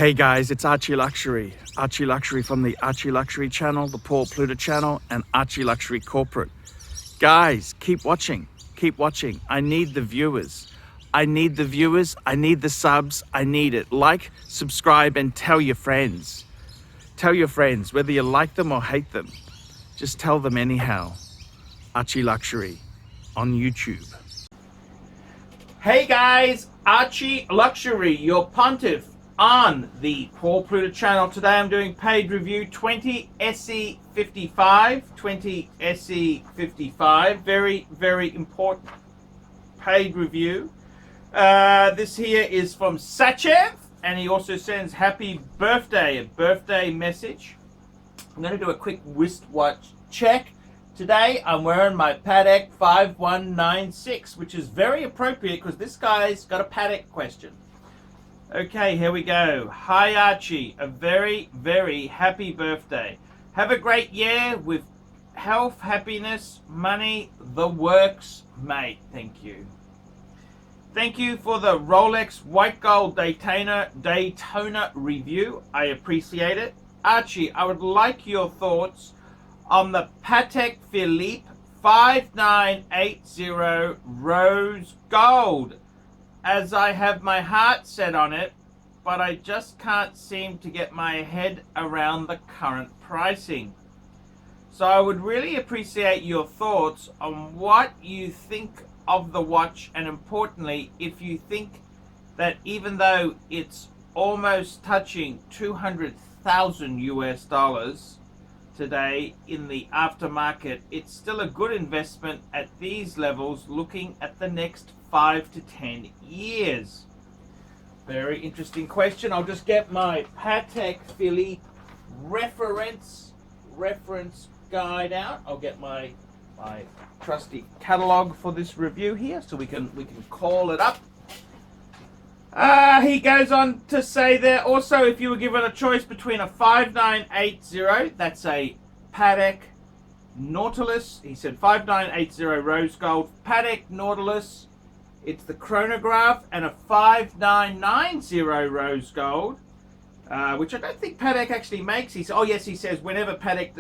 Hey guys, it's ArchieLuxury. ArchieLuxury from the ArchieLuxury channel, the Paul Pluta channel, and ArchieLuxury corporate. Guys, keep watching. Keep watching. I need the viewers. I need the viewers. I need the subs. I need it. Like, subscribe, and tell your friends. Tell your friends, whether you like them or hate them. Just tell them anyhow. ArchieLuxury on YouTube. Hey guys, ArchieLuxury, your pontiff on the Paul Pluta channel. Today I'm doing paid review 20 SE55. 20 SE55. Very, very important paid review. This here is from Sachev, and he also sends happy birthday, a birthday message. I'm going to do a quick wristwatch check. Today I'm wearing my Patek 5196, which is very appropriate because this guy's got a Patek question. Okay, here we go. Hi Archie, a very, very happy birthday. Have a great year with health, happiness, money, the works, mate. Thank you. Thank you for the Rolex White Gold Daytona review. I appreciate it. Archie, I would like your thoughts on the Patek Philippe 5980 Rose Gold, as I have my heart set on it, but I just can't seem to get my head around the current pricing. So I would really appreciate your thoughts on what you think of the watch, and importantly, if you think that even though it's almost touching 200,000 US dollars today in the aftermarket, it's still a good investment at these levels looking at the next 5 to 10 years. Very interesting question. I'll just get my Patek Philippe reference guide out. I'll get my trusty catalog for this review here so we can call it up. He goes on to say there also, if you were given a choice between a 5980, that's a Patek Nautilus, he said 5980 Rose Gold, Patek Nautilus, it's the chronograph, and a 5990 Rose Gold, which I don't think Patek actually makes. He says, oh yes, he says whenever Patek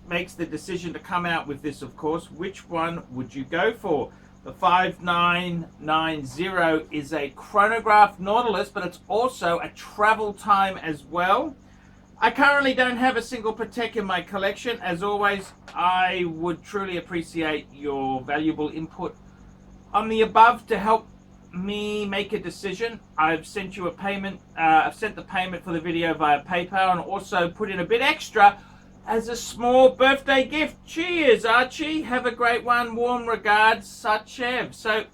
makes the decision to come out with this, of course, which one would you go for? The 5990 is a chronograph Nautilus, but it's also a travel time as well. I currently don't have a single Patek in my collection. As always, I would truly appreciate your valuable input on the above to help me make a decision. I've sent you a payment. I've sent the payment for the video via PayPal, and also put in a bit extra as a small birthday gift. Cheers, Archie. Have a great one. Warm regards, Sachev. So,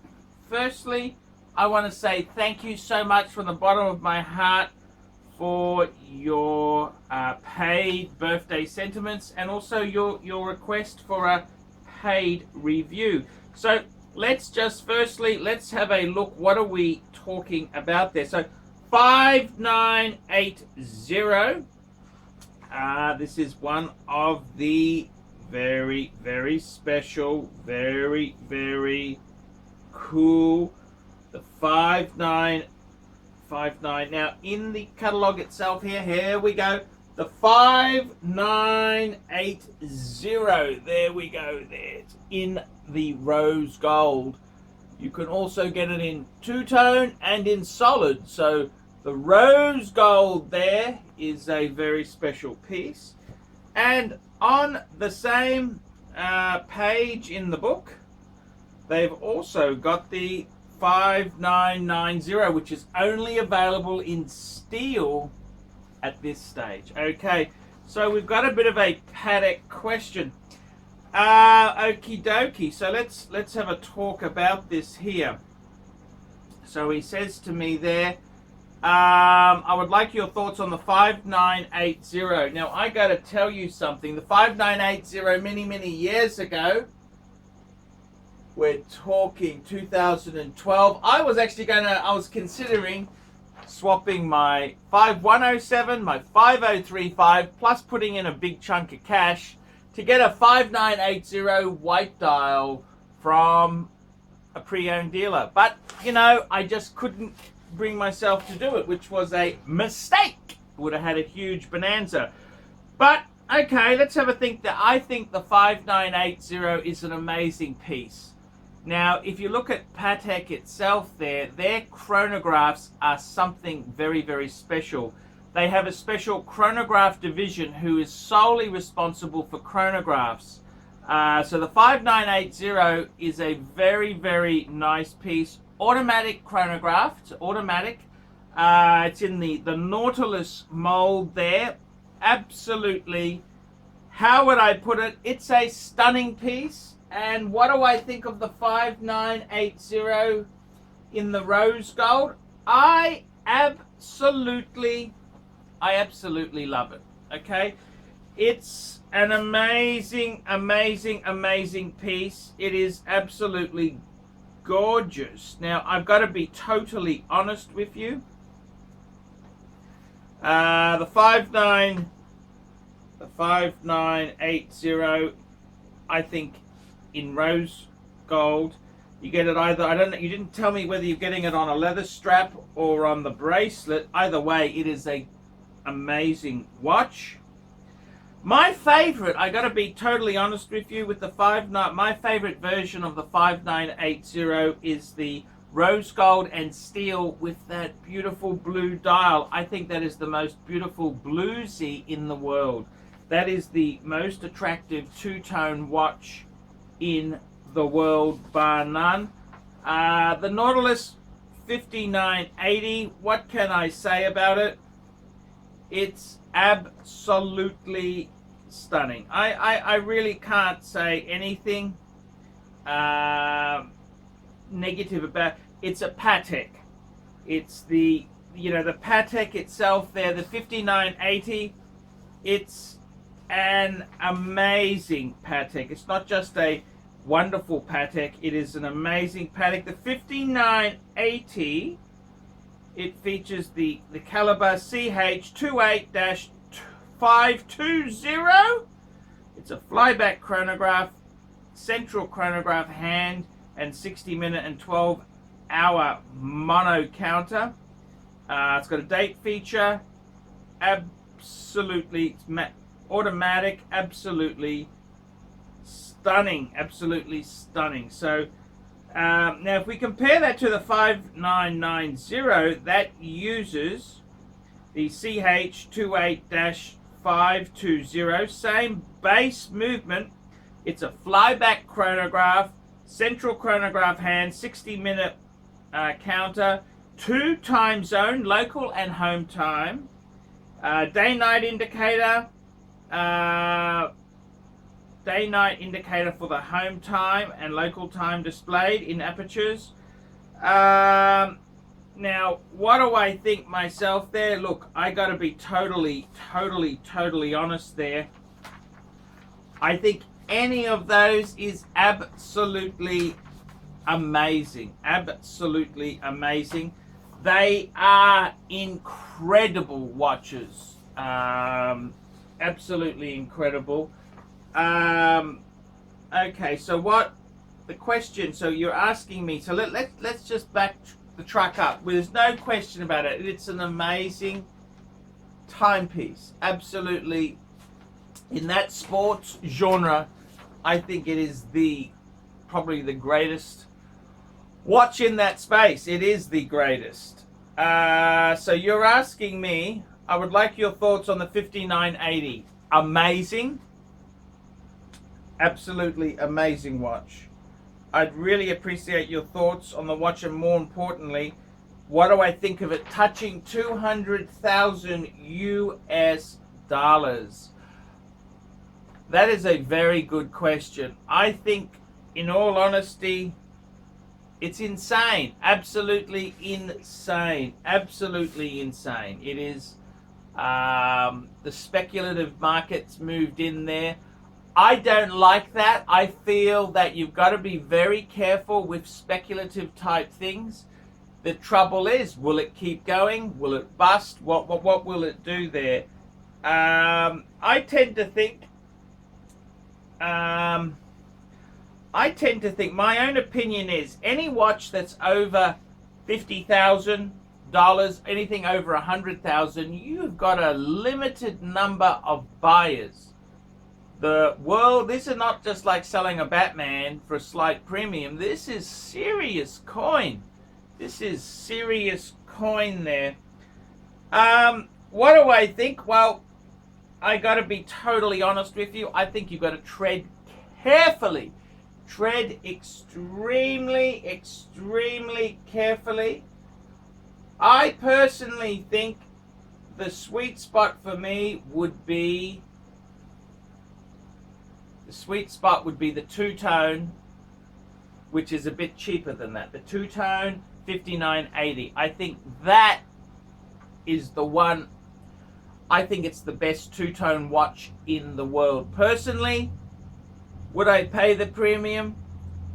firstly, I want to say thank you so much from the bottom of my heart for your paid birthday sentiments, and also your request for a paid review. So, let's have a look. What are we talking about there? So, 5980. This is one of the very, very special, very, very cool, the 5959. Now, in the catalog itself here we go, the 5980. There we go. There, it's in the rose gold. You can also get it in two-tone and in solid. So the rose gold there is a very special piece. And on the same page in the book, they've also got the 5990, which is only available in steel at this stage. Okay, so we've got a bit of a Patek question. Okie dokie. So let's have a talk about this here. So he says to me there, I would like your thoughts on the 5980. Now, I got to tell you something. The 5980 many years ago, we're talking 2012, I was considering swapping my 5107, my 5035, plus putting in a big chunk of cash to get a 5980 white dial from a pre-owned dealer. But, you know, I just couldn't bring myself to do it, which was a mistake. Would have had a huge bonanza. But okay, let's have a think. That I think the 5980 is an amazing piece. Now, if you look at Patek itself there, their chronographs are something very, very special. They have a special chronograph division who is solely responsible for chronographs. So the 5980 is a very, very nice piece. Automatic chronograph, it's automatic. It's in the Nautilus mold there. Absolutely, how would I put it? It's a stunning piece. And what do I think of the 5980 in the rose gold? I absolutely love it. Okay, it's an amazing, amazing, amazing piece. It is absolutely gorgeous. Now, I've got to be totally honest with you. The 5980, I think, in rose gold, you get it either, I don't know, you didn't tell me whether you're getting it on a leather strap or on the bracelet. Either way, it is a amazing watch. My favorite, I gotta be totally honest with you, with the my favorite version of the 5980 is the rose gold and steel with that beautiful blue dial. I think that is the most beautiful bluesy in the world. That is the most attractive two-tone watch in the world, bar none. The Nautilus 5980, what can I say about it? It's absolutely stunning. I really can't say anything negative about it. It's a Patek. It's the, the Patek itself there, the 5980. It's an amazing Patek. It's not just a wonderful Patek, it is an amazing Patek. The 5980, it features the caliber CH28-520. It's a flyback chronograph, central chronograph hand, and 60-minute and 12-hour mono counter. It's got a date feature, absolutely automatic, absolutely stunning, absolutely stunning. So now if we compare that to the 5990, that uses the CH28-520, same base movement. It's a flyback chronograph, central chronograph hand, 60-minute counter, 2 time zone, local and home time, day-night indicator, day-night indicator for the home time and local time displayed in apertures. Now, what do I think myself there? Look, I got to be totally honest there. I think any of those is absolutely amazing. Absolutely amazing. They are incredible watches. Absolutely incredible. Okay, so what the question, so you're asking me, so let's just back the truck up. Well, there's no question about it. It's an amazing timepiece. Absolutely, in that sports genre, I think it is probably the greatest watch in that space. It is the greatest. So you're asking me, I would like your thoughts on the 5980. Amazing. Absolutely amazing watch. I'd really appreciate your thoughts on the watch, and more importantly, what do I think of it touching 200,000 US dollars? That is a very good question. I think, in all honesty, it's insane. Absolutely insane. Absolutely insane. It is, the speculative markets moved in there. I don't like that. I feel that you've got to be very careful with speculative type things. The trouble is, will it keep going? Will it bust? What will it do there? I tend to think, my own opinion is, any watch that's over 50,000, dollars, anything over 100,000, you've got a limited number of buyers. The world, this is not just like selling a Batman for a slight premium. This is serious coin. This is serious coin there. What do I think? Well, I got to be totally honest with you. I think you've got to tread carefully. Tread extremely, extremely carefully. I personally think the sweet spot for me would be the two-tone, which is a bit cheaper than that. The two-tone 5980. I think that is the one. I think it's the best two-tone watch in the world. Personally, would I pay the premium?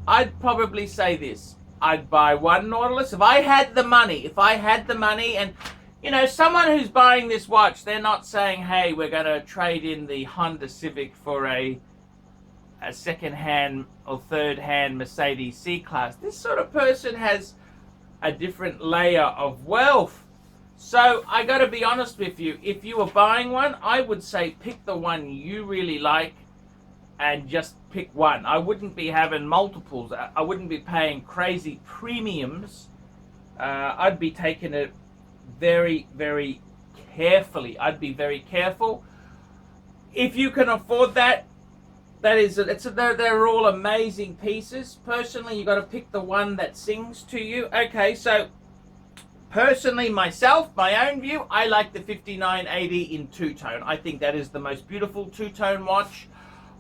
I'd probably say this. I'd buy one Nautilus. If I had the money, and, you know, someone who's buying this watch, they're not saying, hey, we're going to trade in the Honda Civic for a second-hand or third-hand Mercedes C-Class. This sort of person has a different layer of wealth. So I got to be honest with you. If you were buying one, I would say pick the one you really like and just pick one. I wouldn't be having multiples. I wouldn't be paying crazy premiums. I'd be taking it very, very carefully. I'd be very careful. If you can afford that, they're all amazing pieces. Personally, you got to pick the one that sings to you. Okay, so personally, myself, my own view, I like the 5980 in two-tone. I think that is the most beautiful two-tone watch.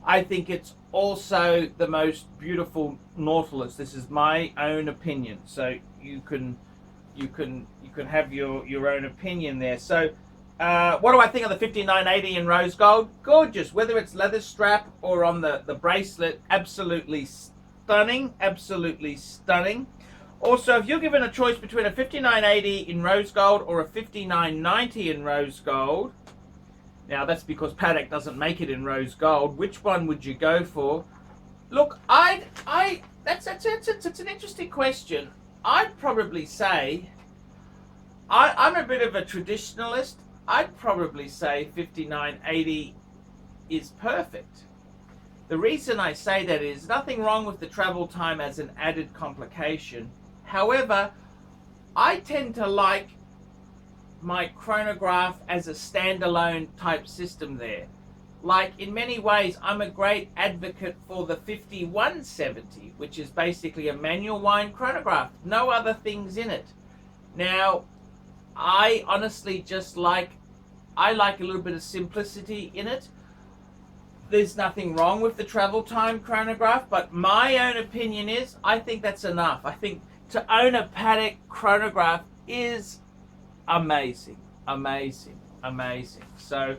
I think it's also the most beautiful Nautilus. This is my own opinion. So you can have your own opinion there. So what do I think of the 5980 in rose gold? Gorgeous. Whether it's leather strap or on the bracelet, absolutely stunning. Absolutely stunning. Also, if you're given a choice between a 5980 in rose gold or a 5990 in rose gold, now that's because Patek doesn't make it in rose gold, which one would you go for? Look, that's an interesting question. I'd probably say, I'm a bit of a traditionalist. I'd probably say 5980 is perfect. The reason I say that is nothing wrong with the travel time as an added complication. However, I tend to like my chronograph as a standalone type system there. Like, in many ways, I'm a great advocate for the 5170, which is basically a manual wind chronograph. No other things in it. Now, I honestly just like a little bit of simplicity in it. There's nothing wrong with the travel time chronograph, but my own opinion is, I think that's enough. I think to own a Patek chronograph is amazing, amazing, amazing. So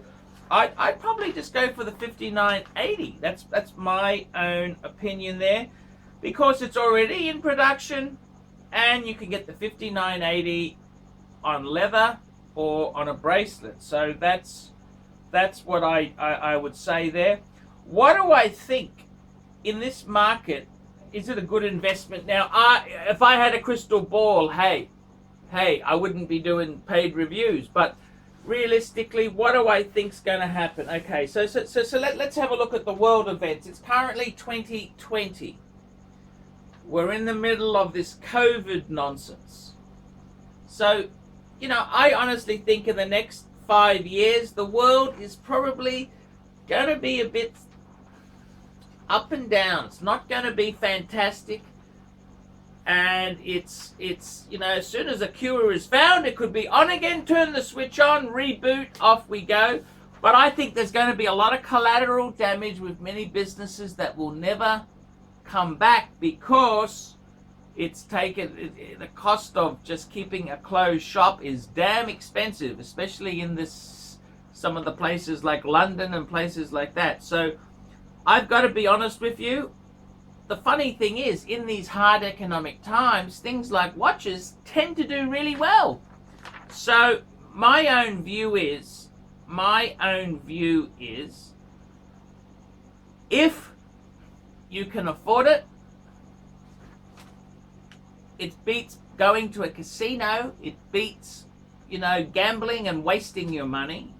I'd probably just go for the 5980. That's my own opinion there, because it's already in production, and you can get the 5980 on leather or on a bracelet. So that's what I would say there. What do I think in this market? Is it a good investment? Now, if I had a crystal ball, hey, I wouldn't be doing paid reviews. But realistically, what do I think's going to happen? Okay, so let's have a look at the world events. It's currently 2020. We're in the middle of this COVID nonsense. So, you know, I honestly think in the next 5 years, the world is probably going to be a bit up and down. It's not going to be fantastic. And it's you know, as soon as a cure is found, it could be on again, turn the switch on, reboot, off we go. But I think there's going to be a lot of collateral damage with many businesses that will never come back, because it's taken, the cost of just keeping a closed shop is damn expensive, especially in some of the places like London and places like that. So I've got to be honest with you. The funny thing is, in these hard economic times, things like watches tend to do really well. So my own view is, if you can afford it, it beats going to a casino. It beats, gambling and wasting your money.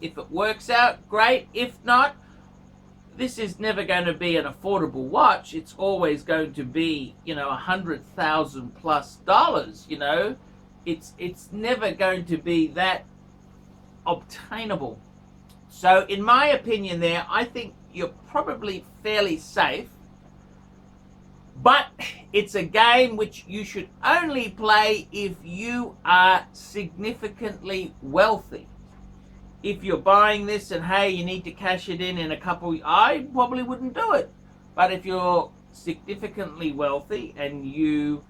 If it works out, great. If not, this is never going to be an affordable watch. It's always going to be, $100,000+ It's never going to be that obtainable. So in my opinion there, I think you're probably fairly safe. But it's a game which you should only play if you are significantly wealthy. If you're buying this and, hey, you need to cash it in a couple, I probably wouldn't do it. But if you're significantly wealthy and you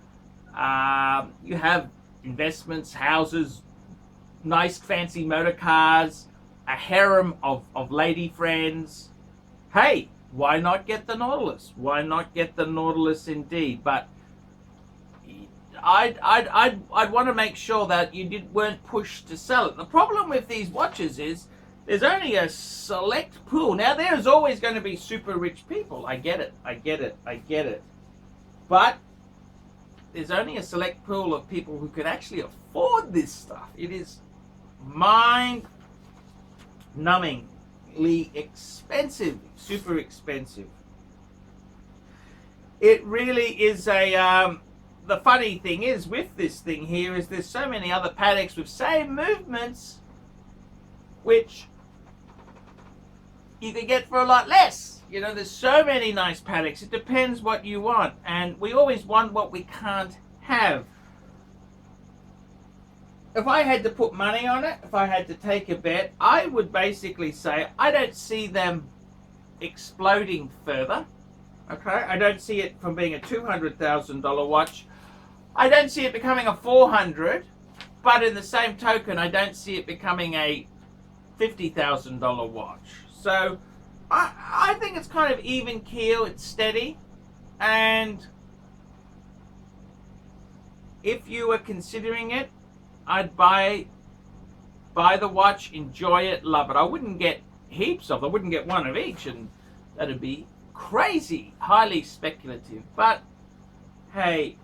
have investments, houses, nice fancy motor cars, a harem of lady friends, hey, why not get the Nautilus? Why not get the Nautilus indeed? But I'd want to make sure that you weren't pushed to sell it. The problem with these watches is there's only a select pool. Now, there's always going to be super rich people. I get it. But there's only a select pool of people who can actually afford this stuff. It is mind-numbingly expensive, super expensive. It really is a... the funny thing is with this thing here is there's so many other Pateks with same movements which you can get for a lot less. There's so many nice Pateks. It depends what you want, and we always want what we can't have. If I had to put money on it, if I had to take a bet, I would basically say I don't see them exploding further. Okay, I don't see it from being a $200,000 watch. I don't see it becoming a $400,000, but in the same token, I don't see it becoming a $50,000 watch. So I think it's kind of even keel. It's steady, and if you were considering it, I'd buy the watch, enjoy it, love it. I wouldn't get heaps of them. I wouldn't get one of each, and that'd be crazy, highly speculative. But hey,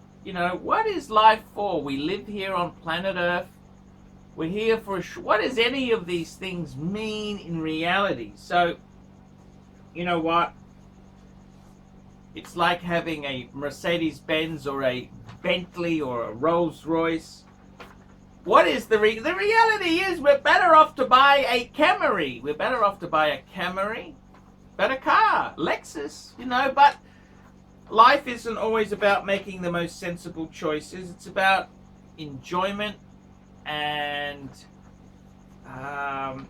what is life for? We live here on planet Earth. We're here for what does any of these things mean in reality? So, you know what? It's like having a Mercedes-Benz or a Bentley or a Rolls-Royce. What is the reality is we're better off to buy a Camry. We're better off to buy a Camry. Better car, Lexus, but life isn't always about making the most sensible choices. It's about enjoyment, and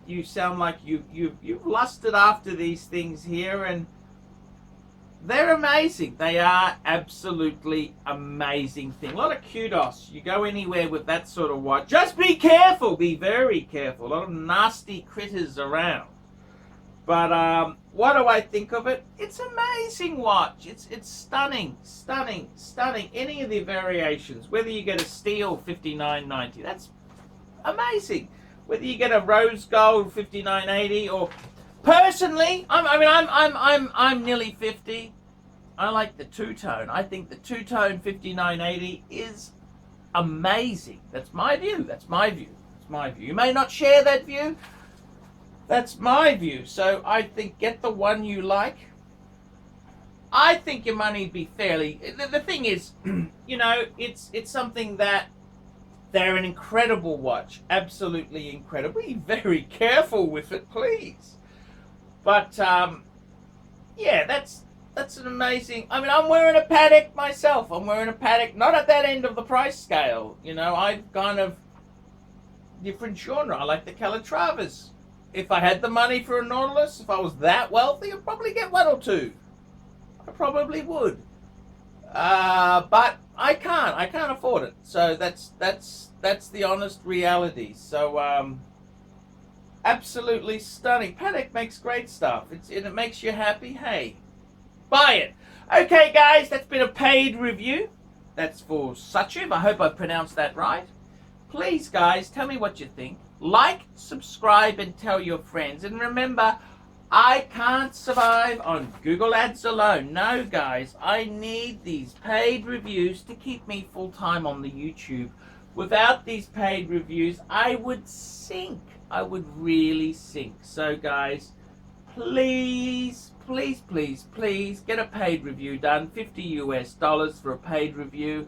you sound like you've lusted after these things here, and they're amazing. They are absolutely amazing thing. A lot of kudos. You go anywhere with that sort of watch. Just be careful. Be very careful. A lot of nasty critters around. But what do I think of it? It's an amazing watch. It's stunning, stunning, stunning. Any of the variations, whether you get a steel $59.90, that's amazing. Whether you get a rose gold $59.80, or personally, I'm nearly 50. I like the two-tone. I think the two-tone $59.80 is amazing. That's my view. That's my view. That's my view. You may not share that view. That's my view. So I think get the one you like. I think your money would be fairly... The thing is, it's something that they're an incredible watch. Absolutely incredible. Be very careful with it, please. But, yeah, that's an amazing... I'm wearing a Patek myself. I'm wearing a Patek, not at that end of the price scale. I've kind of different genre. I like the Calatravas. If I had the money for a Nautilus, if I was that wealthy, I'd probably get one or two. I probably would. But I can't. I can't afford it. So that's the honest reality. So absolutely stunning. Patek makes great stuff. It makes you happy. Hey, buy it. Okay, guys, that's been a paid review. That's for Sachiv. I hope I pronounced that right. Please, guys, tell me what you think. Like, subscribe, and tell your friends. And remember, I can't survive on Google Ads alone. No, guys, I need these paid reviews to keep me full-time on the YouTube. Without these paid reviews, I would sink. I would really sink. So, guys, please, please, please, please get a paid review done. $50 for a paid review.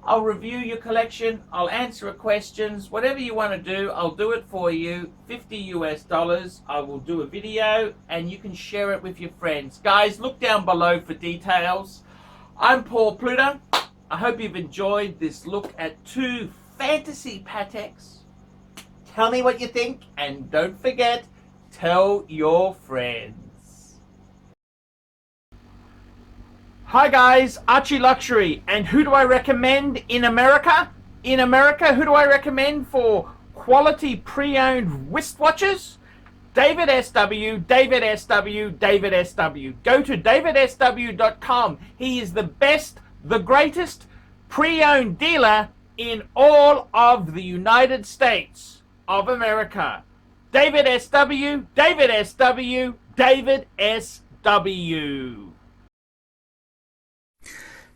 I'll review your collection. I'll answer questions. Whatever you want to do, I'll do it for you. $50. I will do a video and you can share it with your friends. Guys, look down below for details. I'm Paul Pluta. I hope you've enjoyed this look at 2 fantasy Pateks. Tell me what you think and don't forget, tell your friends. Hi guys, ArchieLuxury, and who do I recommend in America? In America, who do I recommend for quality pre-owned wristwatches? David SW, David SW, David SW. Go to davidsw.com. He is the best, the greatest pre-owned dealer in all of the United States of America. David SW, David SW, David SW.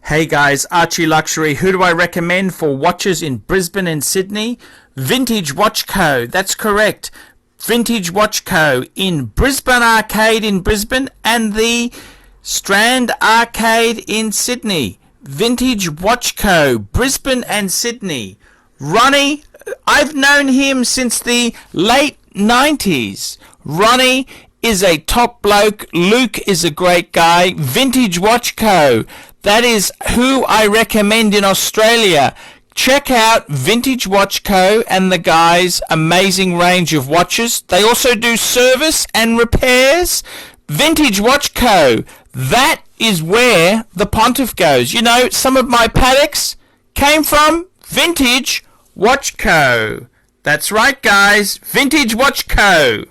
Hey guys, ArchieLuxury. Who do I recommend for watches in Brisbane and Sydney? Vintage Watch Co. That's correct. Vintage Watch Co. in Brisbane Arcade in Brisbane and the Strand Arcade in Sydney. Vintage Watch Co. Brisbane and Sydney. Ronnie, I've known him since the late 90s. Ronnie is a top bloke. Luke is a great guy. Vintage Watch Co. That is who I recommend in Australia. Check out Vintage Watch Co. and the guys' amazing range of watches. They also do service and repairs. Vintage Watch Co. That is where the Pontiff goes. You know, some of my Pateks came from Vintage Watch Co. That's right, guys. Vintage Watch Co.